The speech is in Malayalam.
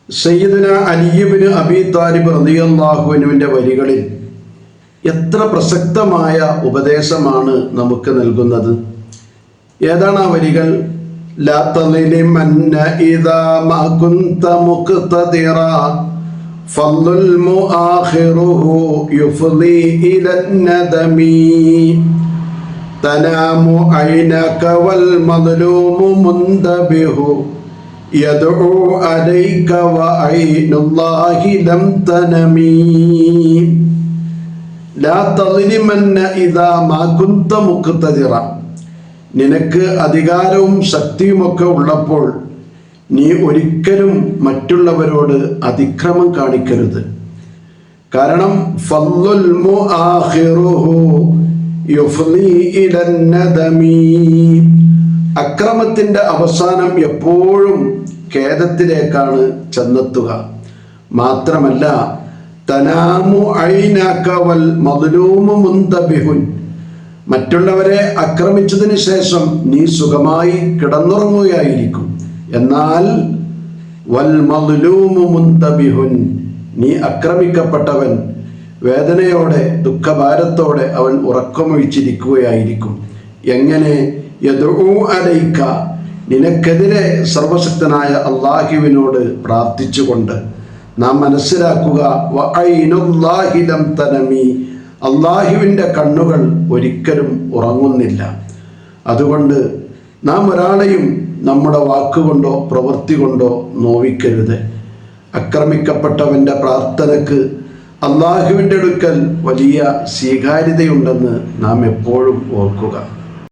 സയ്യിദുന അലി ഇബ്നു അബീ താലിബ് റളിയല്ലാഹു അൻഹുവിൻ്റെ വരികളിൽ എത്ര പ്രസക്തമായ ഉപദേശമാണ് നമുക്ക് നൽകുന്നത്. ഏതാണ് ആ വരികൾ? ലാ തളിലിമന്ന ഇദാ മാ കുന്ത മുഖ്തദിറ ഫളുൽ മുആഖിറുഹു യുഫ്ളി ഇലൻ നദമി തനാമു ഐനക വൽ മദ്ലൂമു മുൻതബിഹു യദ്ഉ അലൈക വഅയ്നുല്ലാഹി ലം തനമി. ലാ തളിലിമന്ന ഇദാ മാ കുന്ത മുഖ്തദിറ, നിനക്ക് അധികാരവും ശക്തിയുമൊക്കെ ഉള്ളപ്പോൾ നീ ഒരിക്കലും മറ്റുള്ളവരോട് അതിക്രമം കാണിക്കരുത്. കാരണം ഫളുൽ മുആഖിറുഹു യുഫ്ളി ഇലൻ നദമി, അക്രമത്തിൻ്റെ അവസാനം എപ്പോഴും ഖേദത്തിലേക്കാണ് ചെന്നെത്തുക. മാത്രമല്ല തനാമു ഐനക വൽ മദ്ലൂമു മുൻതബിഹുൻ, മറ്റുള്ളവരെ ആക്രമിച്ചതിന് ശേഷം നീ സുഖമായി കിടന്നുറങ്ങുകയായിരിക്കും. എന്നാൽ വൽ മദ്ലൂമു മുൻതബിഹുൻ, നീ ആക്രമിക്കപ്പെട്ടവൻ വേദനയോടെ ദുഃഖഭാരത്തോടെ അവൻ ഉറക്കമൊഴിച്ചിരിക്കുകയായിരിക്കും. എങ്ങനെ? യദ്ഉ അലൈക, നിനക്കെതിരെ സർവശക്തനായ അല്ലാഹുവിനോട് പ്രാർത്ഥിച്ചുകൊണ്ട്. നാം മനസ്സിലാക്കുക, വഅയ്നുല്ലാഹി ലം തനമി, അല്ലാഹുവിൻ്റെ കണ്ണുകൾ ഒരിക്കലും ഉറങ്ങുന്നില്ല. അതുകൊണ്ട് നാം ഒരാളെയും നമ്മുടെ വാക്കുകൊണ്ടോ പ്രവൃത്തി കൊണ്ടോ നോവിക്കരുത്. ആക്രമിക്കപ്പെട്ടവൻ്റെ പ്രാർത്ഥനയ്ക്ക് അല്ലാഹുവിൻ്റെ അടുക്കൽ വലിയ സ്വീകാര്യതയുണ്ടെന്ന് നാം എപ്പോഴും ഓർക്കുക.